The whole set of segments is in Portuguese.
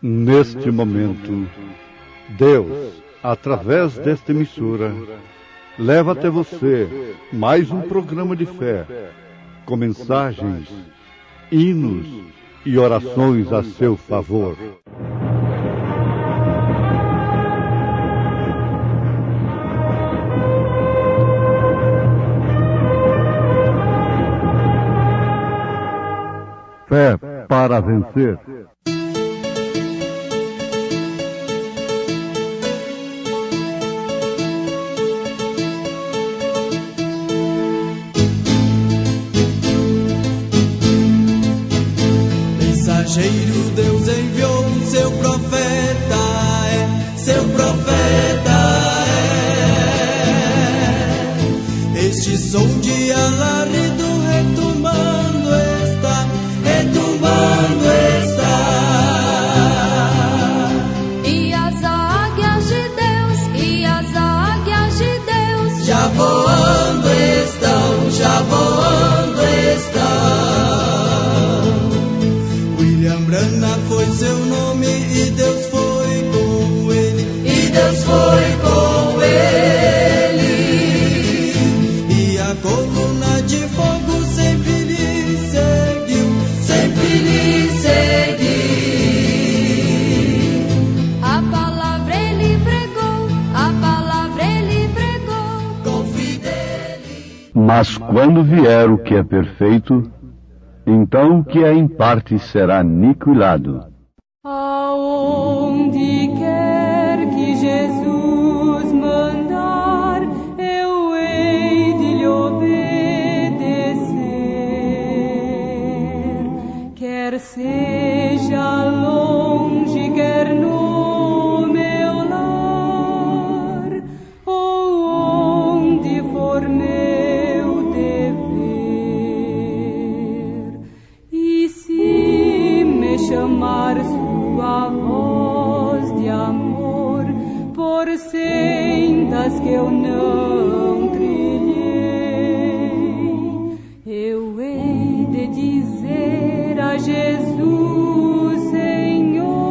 Neste momento, Deus, através desta emissora, leva até você mais um programa de fé, com mensagens, hinos e orações a seu favor. Fé para vencer. Mensageiro Deus enviou seu profeta, seu profeta Este som de alarido retumbando está. E as águias de Deus, já voando estão. William Branham foi seu nome e Deus foi com ele. E a coluna de fogo sempre lhe seguiu. A palavra ele pregou, Com fidelidade. Mas quando vier o que é perfeito, então o que é em parte será aniquilado. aonde quer que Jesus mandar, eu hei de lhe obedecer. Quer seja longe, quer no meu lar, ou onde for meu dever. E se me chamar sua voz de amor, por sendas que eu não trilhei, eu hei de dizer a Jesus, Senhor,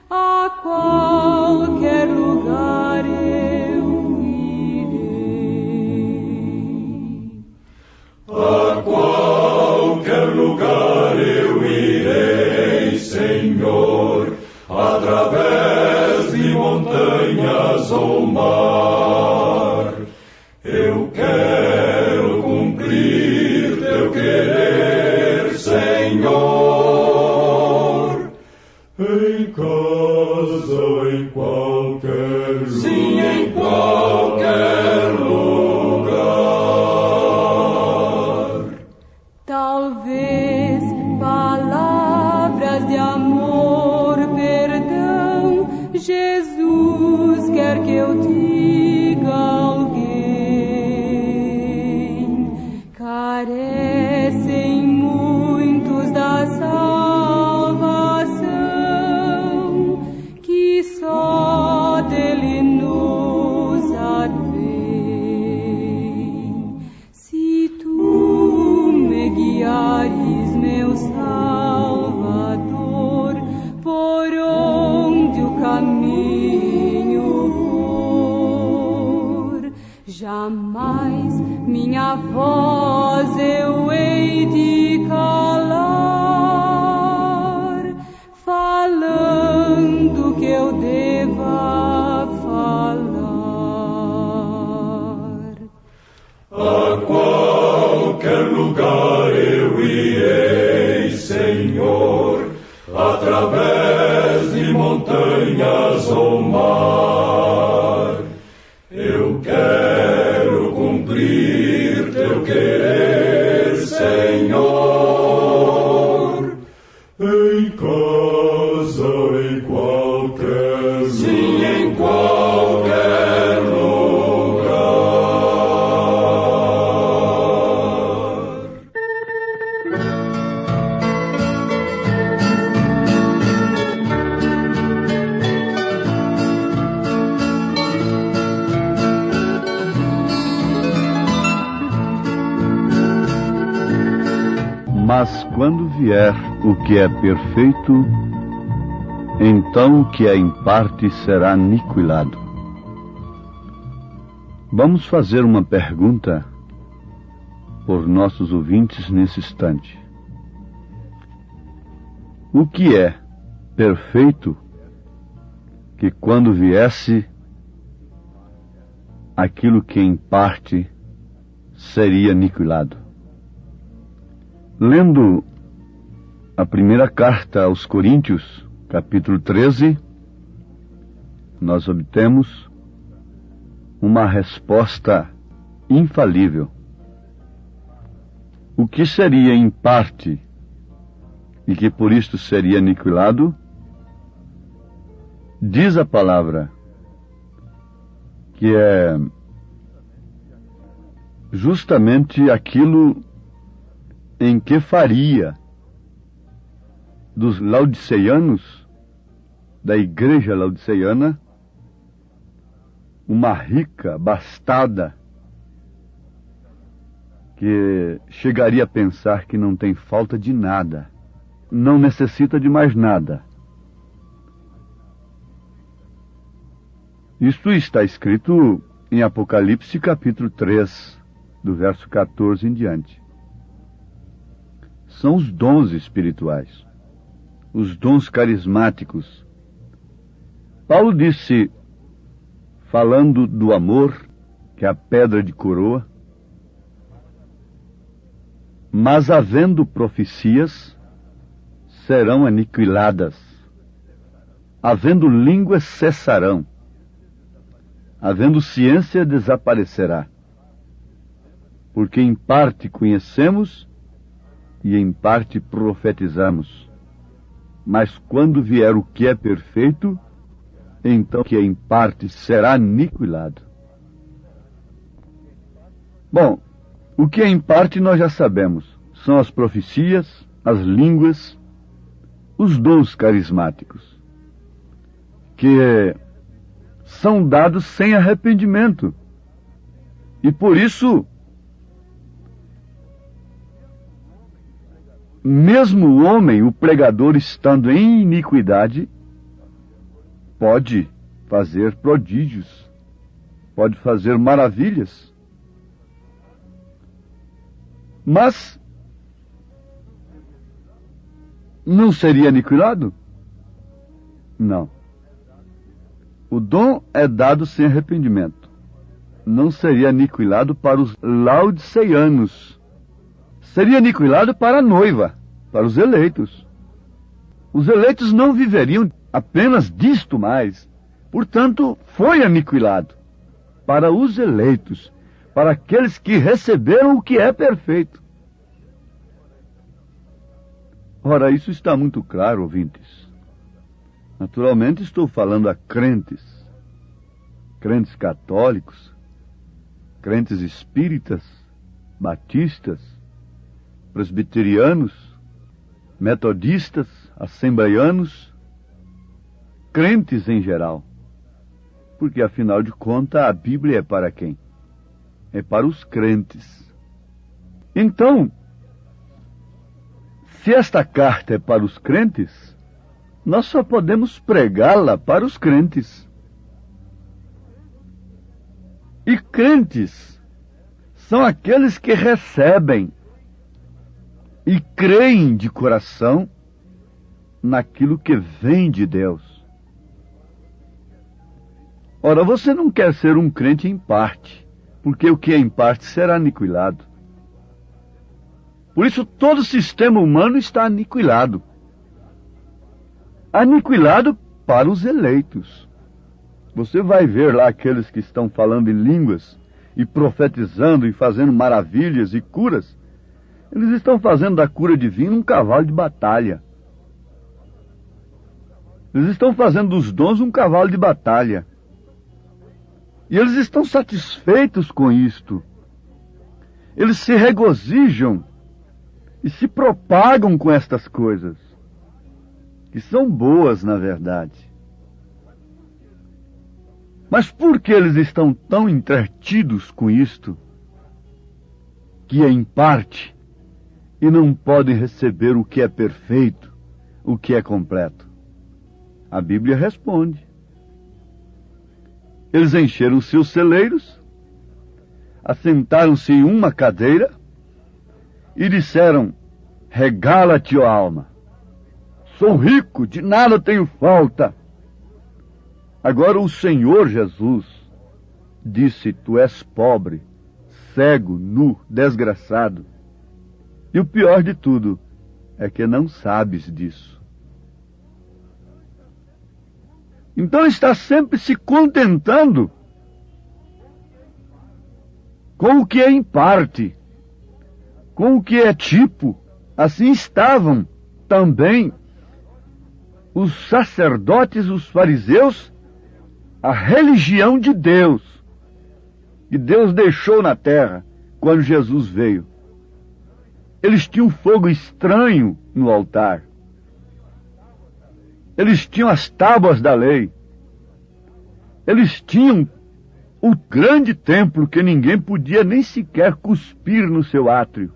a qualquer lugar eu irei. A qualquer lugar eu irei, Senhor, através de montanhas ou mar. Eu quero cumprir teu querer, Senhor, em casa ou em qualquer lugar. Sim, em qualquer lugar. Talvez palavras de amor, perdão, Jesus quer que eu diga a alguém. Carecem muitos da salvação, que só dele nos advém. Se tu me guiares, meu Salvador, por onde o caminho for, jamais minha voz eu hei de calar, falando que eu deva falar. A qualquer lugar eu irei, Senhor, através de montanhas ou mar. Eu quero cumprir teu querer, Senhor, em casa ou em qualquer lugar. Sim, em qualquer lugar. Mas quando vier o que é perfeito, então o que é em parte será aniquilado. Vamos fazer uma pergunta por nossos ouvintes nesse instante. O que é perfeito que quando viesse aquilo que em parte seria aniquilado? Lendo a primeira carta aos Coríntios, capítulo 13, nós obtemos uma resposta infalível. O que seria em parte e que por isto seria aniquilado, diz a palavra que é justamente aquilo em que faria dos laodiceanos, da igreja laodiceiana, uma rica, bastada, que chegaria a pensar que não tem falta de nada, não necessita de mais nada. Isto está escrito em Apocalipse capítulo 3, do verso 14 em diante. São os dons espirituais, os dons carismáticos. Paulo disse, falando do amor, que é a pedra de coroa, mas havendo profecias, serão aniquiladas. Havendo línguas, cessarão. Havendo ciência, desaparecerá. Porque em parte conhecemos e em parte profetizamos. Mas quando vier o que é perfeito, então que em parte será aniquilado. Bom, o que é em parte nós já sabemos. São as profecias, as línguas, os dons carismáticos, que são dados sem arrependimento. E por isso, mesmo o homem, o pregador, estando em iniquidade, pode fazer prodígios, pode fazer maravilhas. Mas não seria aniquilado? Não. O dom é dado sem arrependimento. Não seria aniquilado para os laodiceanos. Seria aniquilado para a noiva, para os eleitos. Os eleitos não viveriam apenas disto mais. Portanto, foi aniquilado para os eleitos, para aqueles que receberam o que é perfeito. Ora, isso está muito claro, ouvintes. Naturalmente estou falando a crentes católicos, crentes espíritas, batistas, presbiterianos, metodistas, assembleianos, crentes em geral. Porque, afinal de contas, a Bíblia é para quem? É para os crentes. Então, se esta carta é para os crentes, nós só podemos pregá-la para os crentes. E crentes são aqueles que recebem e creem de coração naquilo que vem de Deus. Ora, você não quer ser um crente em parte, porque o que é em parte será aniquilado. Por isso todo o sistema humano está aniquilado. Aniquilado para os eleitos. Você vai ver lá aqueles que estão falando em línguas e profetizando e fazendo maravilhas e curas. Eles estão fazendo da cura divina um cavalo de batalha. Eles estão fazendo dos dons um cavalo de batalha. E eles estão satisfeitos com isto. Eles se regozijam e se propagam com estas coisas, que são boas, na verdade. Mas por que eles estão tão entretidos com isto, que é em parte, e não podem receber o que é perfeito, o que é completo? A Bíblia responde. Eles encheram seus celeiros, assentaram-se em uma cadeira e disseram: regala-te, ó alma. Sou rico, de nada tenho falta. Agora o Senhor Jesus disse: tu és pobre, cego, nu, desgraçado. E o pior de tudo é que não sabes disso. Então está sempre se contentando com o que é em parte, com o que é tipo. Assim estavam também os sacerdotes, os fariseus, a religião de Deus, que Deus deixou na terra quando Jesus veio. Eles tinham fogo estranho no altar. Eles tinham as tábuas da lei. Eles tinham o grande templo que ninguém podia nem sequer cuspir no seu átrio.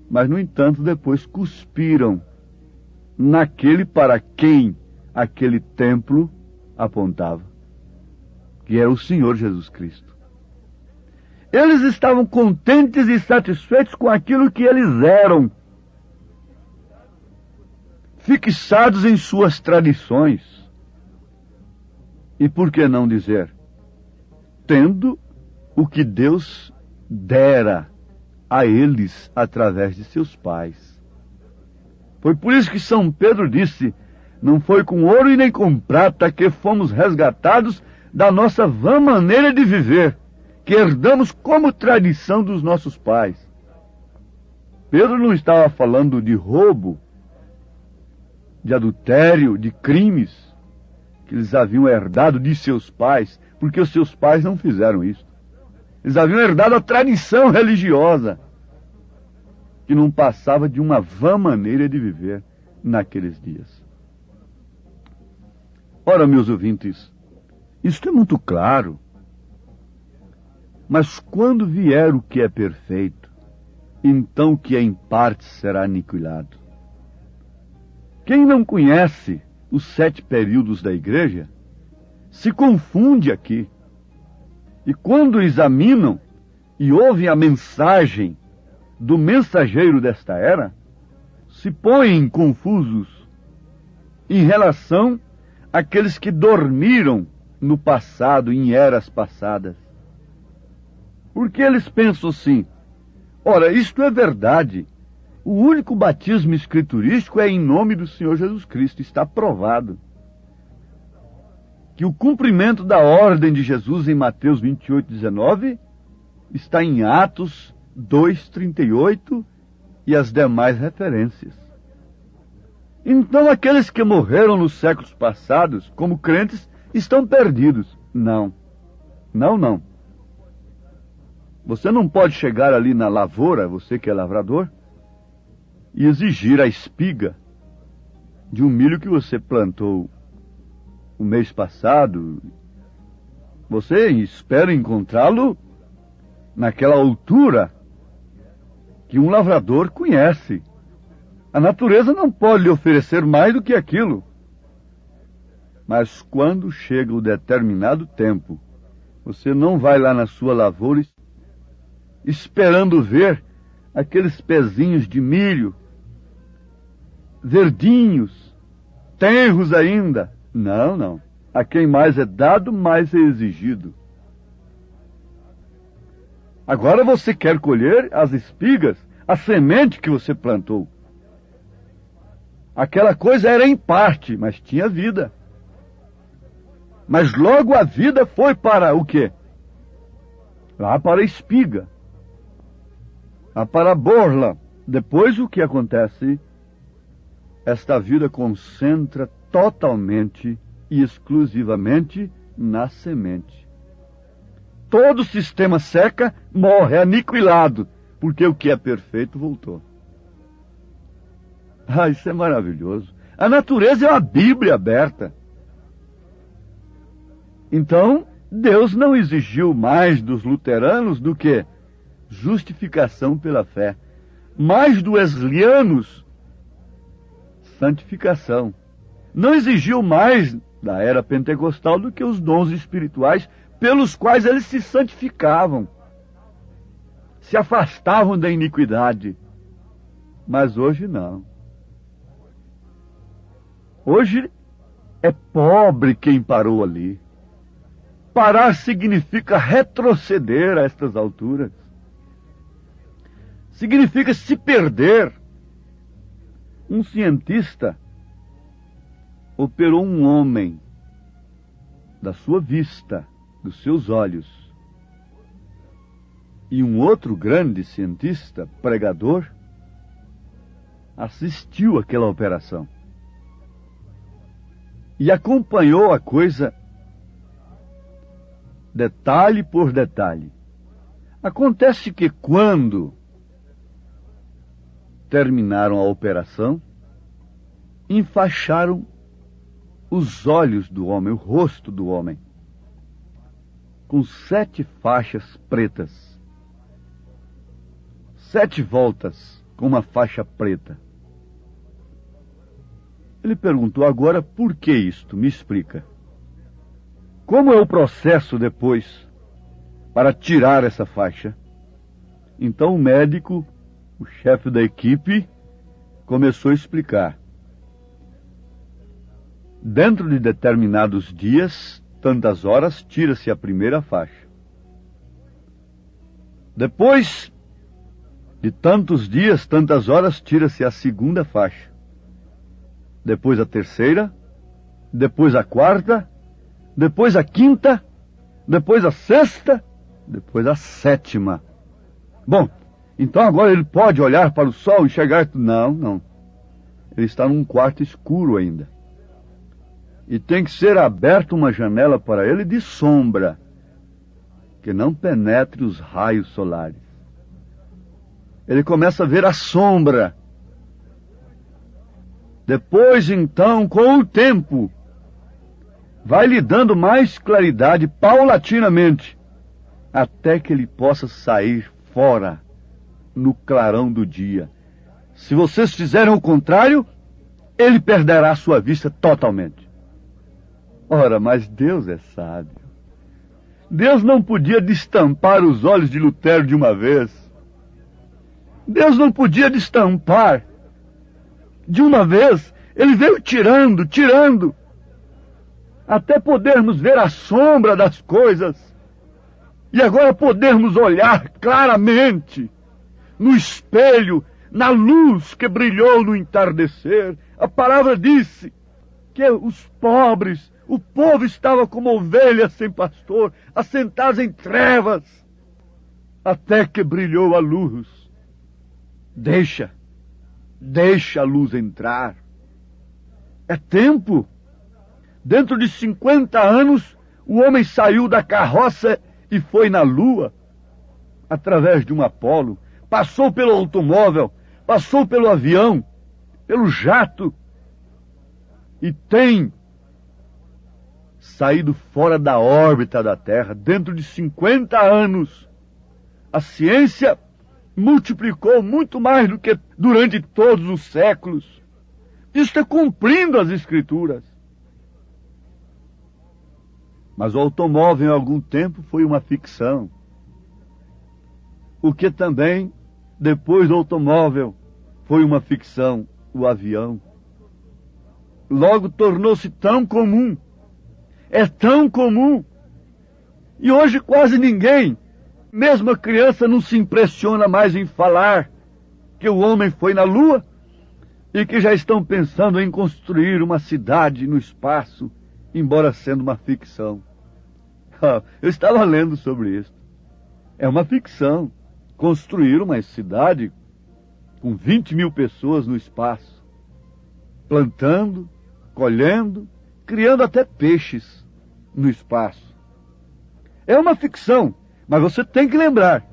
Mas, no entanto, depois cuspiram naquele para quem aquele templo apontava, que era o Senhor Jesus Cristo. Eles estavam contentes e satisfeitos com aquilo que eles eram, fixados em suas tradições. E por que não dizer, tendo o que Deus dera a eles através de seus pais. Foi por isso que São Pedro disse: não foi com ouro e nem com prata que fomos resgatados da nossa vã maneira de viver, que herdamos como tradição dos nossos pais. Pedro não estava falando de roubo, de adultério, de crimes que eles haviam herdado de seus pais, porque os seus pais não fizeram isso. Eles haviam herdado a tradição religiosa, que não passava de uma vã maneira de viver naqueles dias. Ora, meus ouvintes, isso é muito claro. Mas quando vier o que é perfeito, então o que é em parte será aniquilado. Quem não conhece os 7 períodos da igreja, se confunde aqui. E quando examinam e ouvem a mensagem do mensageiro desta era, se põem confusos em relação àqueles que dormiram no passado, em eras passadas. Porque eles pensam assim: ora, isto é verdade. O único batismo escriturístico é em nome do Senhor Jesus Cristo. Está provado que o cumprimento da ordem de Jesus em Mateus 28:19 está em Atos 2:38 e as demais referências. Então aqueles que morreram nos séculos passados como crentes estão perdidos. Não. Você não pode chegar ali na lavoura, você que é lavrador, e exigir a espiga de um milho que você plantou o mês passado. Você espera encontrá-lo naquela altura que um lavrador conhece. A natureza não pode lhe oferecer mais do que aquilo. Mas quando chega o determinado tempo, você não vai lá na sua lavoura esperando ver aqueles pezinhos de milho verdinhos, tenros ainda. Não. A quem mais é dado, mais é exigido. Agora você quer colher as espigas, a semente que você plantou. Aquela coisa era em parte, mas tinha vida. Mas logo a vida foi para o quê? Lá para a espiga. Lá para a borla. Depois o que acontece? Esta vida concentra totalmente e exclusivamente na semente. Todo o sistema seca, morre, aniquilado, porque o que é perfeito voltou. Isso é maravilhoso. A natureza é uma Bíblia aberta. Então, Deus não exigiu mais dos luteranos do que justificação pela fé. mais do wesleyanianos, santificação. Não exigiu mais da era pentecostal do que os dons espirituais pelos quais eles se santificavam, se afastavam da iniquidade. Mas hoje não. Hoje é pobre quem parou ali. Parar significa retroceder a estas alturas. Significa se perder. Um cientista operou um homem da sua vista, dos seus olhos. E um outro grande cientista, pregador, assistiu àquela operação. E acompanhou a coisa detalhe por detalhe. Acontece que quando terminaram a operação, enfaixaram os olhos do homem, o rosto do homem, com 7 faixas pretas. 7 voltas com uma faixa preta. Ele perguntou: agora, por que isto? Me explica. Como é o processo depois para tirar essa faixa? Então o médico, o chefe da equipe, começou a explicar. Dentro de determinados dias, tantas horas, tira-se a primeira faixa. Depois de tantos dias, tantas horas, tira-se a segunda faixa. Depois a terceira, depois a quarta, depois a quinta, depois a sexta, depois a sétima. Bom, então agora ele pode olhar para o sol e enxergar tudo? Não, não. Ele está num quarto escuro ainda. E tem que ser aberta uma janela para ele de sombra, que não penetre os raios solares. Ele começa a ver a sombra. Depois, então, com o tempo, vai lhe dando mais claridade paulatinamente, até que ele possa sair fora no clarão do dia. Se vocês fizerem o contrário, ele perderá a sua vista totalmente. Ora, mas Deus é sábio. Deus não podia destampar os olhos de Lutero de uma vez. Deus não podia destampar de uma vez. Ele veio tirando, até podermos ver a sombra das coisas. E agora podermos olhar claramente no espelho, na luz que brilhou no entardecer. A palavra disse que os pobres, o povo estava como ovelhas sem pastor, assentados em trevas, até que brilhou a luz. Deixa a luz entrar. É tempo. Dentro de 50 anos, o homem saiu da carroça e foi na lua, através de um Apolo, passou pelo automóvel, passou pelo avião, pelo jato, e tem saído fora da órbita da Terra. Dentro de 50 anos, a ciência multiplicou muito mais do que durante todos os séculos. Isso está cumprindo as Escrituras. Mas o automóvel, em algum tempo, foi uma ficção. O que também, depois do automóvel, foi uma ficção, o avião. Logo tornou-se tão comum. É tão comum. E hoje quase ninguém, mesmo a criança, não se impressiona mais em falar que o homem foi na Lua e que já estão pensando em construir uma cidade no espaço, embora sendo uma ficção. Eu estava lendo sobre isso. É uma ficção. Construir uma cidade com 20 mil pessoas no espaço, plantando, colhendo, criando até peixes no espaço. É uma ficção, mas você tem que lembrar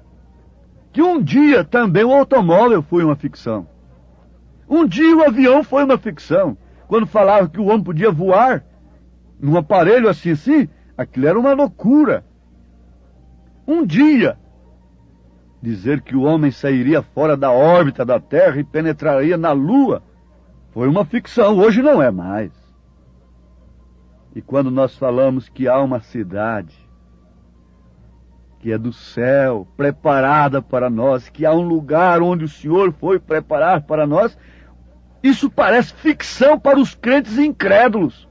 que um dia também o automóvel foi uma ficção. Um dia o avião foi uma ficção. Quando falava que o homem podia voar num aparelho assim, aquilo era uma loucura. Um dia, dizer que o homem sairia fora da órbita da Terra e penetraria na Lua foi uma ficção, hoje não é mais. E quando nós falamos que há uma cidade que é do céu, preparada para nós, que há um lugar onde o Senhor foi preparar para nós, isso parece ficção para os crentes incrédulos,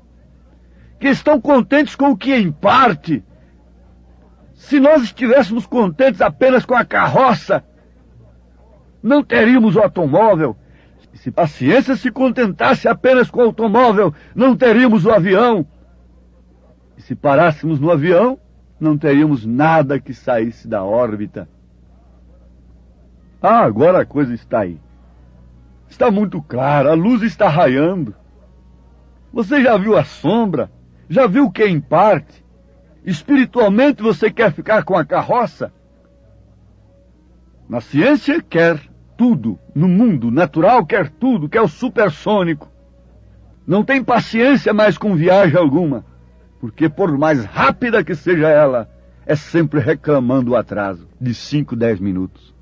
que estão contentes com o que em parte. Se nós estivéssemos contentes apenas com a carroça, não teríamos o automóvel. Se a ciência se contentasse apenas com o automóvel, não teríamos o avião. E se parássemos no avião, não teríamos nada que saísse da órbita. Ah, agora a coisa está aí. Está muito clara, a luz está raiando. Você já viu a sombra? Já viu o que é em parte? Espiritualmente você quer ficar com a carroça? Na ciência quer tudo. No mundo natural quer tudo, quer o supersônico. Não tem paciência mais com viagem alguma. Porque por mais rápida que seja ela, é sempre reclamando o atraso de 5, 10 minutos.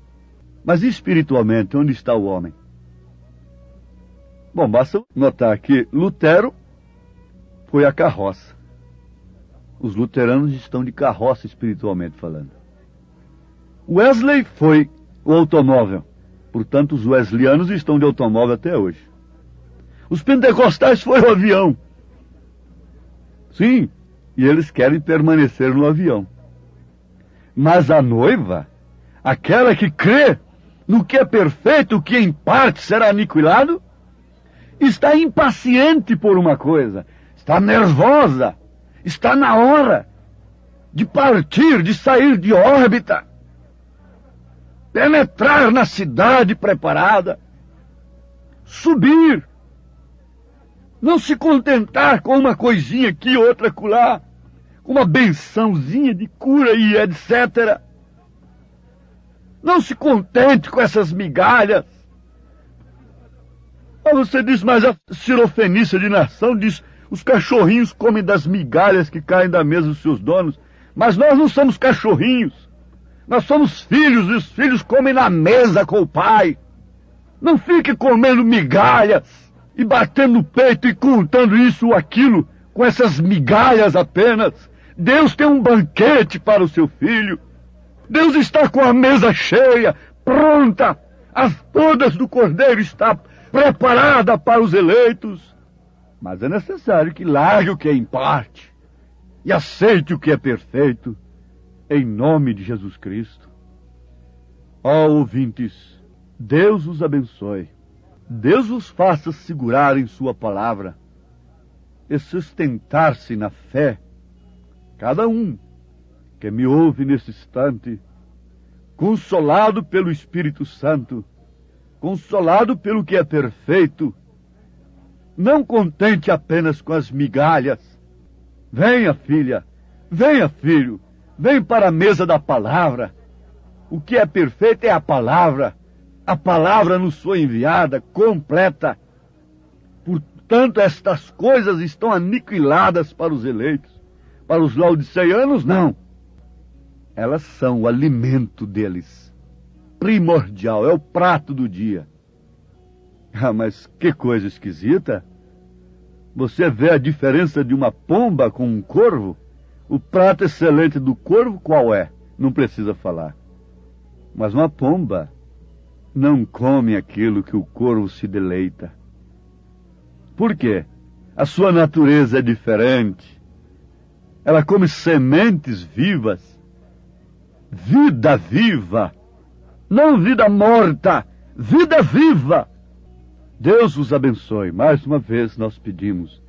Mas espiritualmente, onde está o homem? Bom, basta notar que Lutero foi a carroça. Os luteranos estão de carroça espiritualmente falando. Wesley foi o automóvel. Portanto, os wesleyanos estão de automóvel até hoje. Os pentecostais foram o avião. Sim, e eles querem permanecer no avião. Mas a noiva, aquela que crê no que é perfeito, o que em parte será aniquilado, está impaciente por uma coisa, está nervosa, está na hora de partir, de sair de órbita, penetrar na cidade preparada, subir, não se contentar com uma coisinha aqui, outra acolá, com uma bençãozinha de cura e etc. Não se contente com essas migalhas. Mas você diz, mas a Sirofenícia de Nação diz, os cachorrinhos comem das migalhas que caem da mesa dos seus donos. Mas nós não somos cachorrinhos. Nós somos filhos, e os filhos comem na mesa com o pai. Não fique comendo migalhas e batendo no peito e contando isso ou aquilo com essas migalhas apenas. Deus tem um banquete para o seu filho. Deus está com a mesa cheia, pronta. As bodas do Cordeiro estão preparada para os eleitos. Mas é necessário que largue o que é em parte e aceite o que é perfeito, em nome de Jesus Cristo. Ó ouvintes, Deus os abençoe. Deus os faça segurar em sua palavra e sustentar-se na fé. Cada um que me ouve nesse instante, consolado pelo Espírito Santo, consolado pelo que é perfeito, não contente apenas com as migalhas. Venha, filha, venha, filho, vem para a mesa da palavra. O que é perfeito é a palavra nos foi enviada, completa. Portanto, estas coisas estão aniquiladas para os eleitos. Para os laodiceianos, não. Elas são o alimento deles. Primordial, é o prato do dia. Ah, mas que coisa esquisita. Você vê a diferença de uma pomba com um corvo? O prato excelente do corvo qual é? Não precisa falar. Mas uma pomba não come aquilo que o corvo se deleita. Por quê? A sua natureza é diferente. Ela come sementes vivas. Vida viva. Não vida morta. Vida viva. Deus os abençoe. Mais uma vez nós pedimos.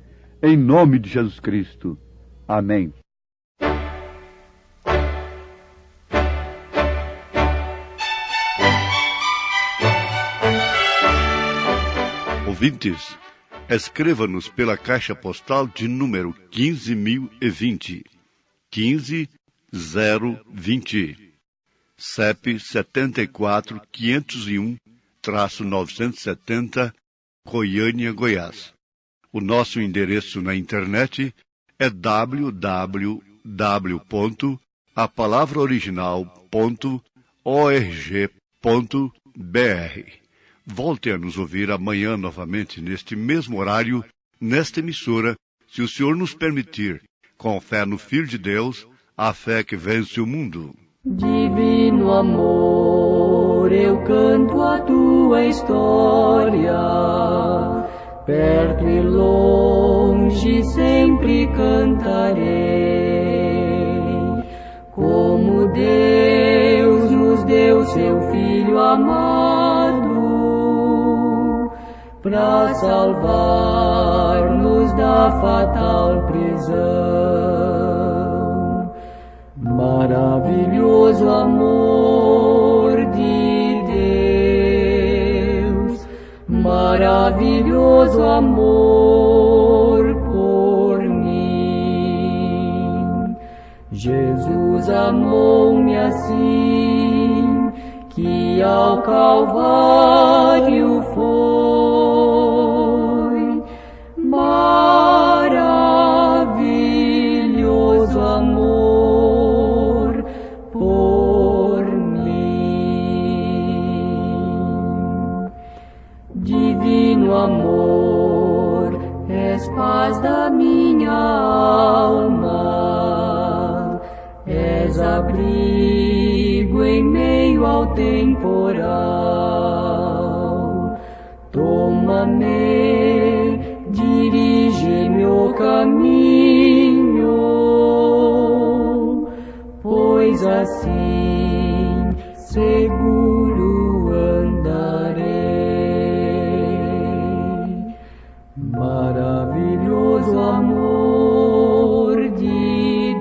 Em nome de Jesus Cristo. Amém. Ouvintes, escreva-nos pela caixa postal de número 15.020, 15020, CEP 74.501-970, Goiânia, Goiás. O nosso endereço na internet é www.apalavraoriginal.org. Volte a nos ouvir amanhã novamente, neste mesmo horário, nesta emissora, se o Senhor nos permitir, com fé no Filho de Deus, a fé que vence o mundo. Divino amor, eu canto a tua história, perto e longe sempre cantarei, como Deus nos deu seu Filho amado, pra salvar-nos da fatal prisão. Maravilhoso amor de Deus, maravilhoso amor por mim. Jesus amou-me assim, que ao Calvário foi. Maravilhoso amor por mim. Divino amor, és paz da minha alma, és abrigo em meio ao temporal. Toma-me, dirige-me o caminho, pois assim seguro andarei. Maravilhoso amor de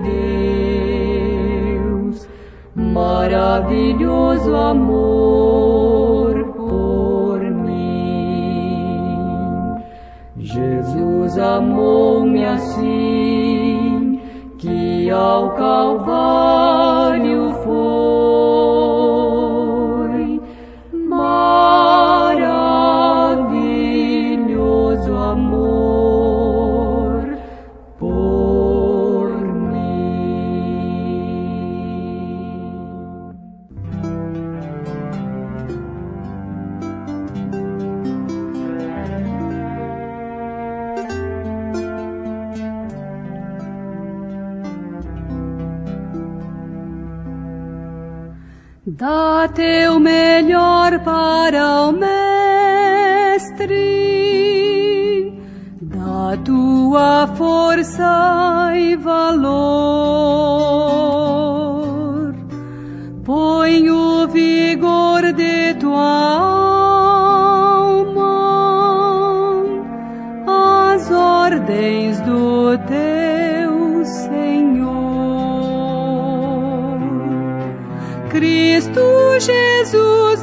Deus, maravilhoso amor por mim. Jesus amou-me assim, que ao Calvário foi. Maravilhoso amor por mim. Dá teu melhor para o Mestre, dá tua força e valor, põe o vigor de tua alma às ordens do teu Senhor. Cristo Jesus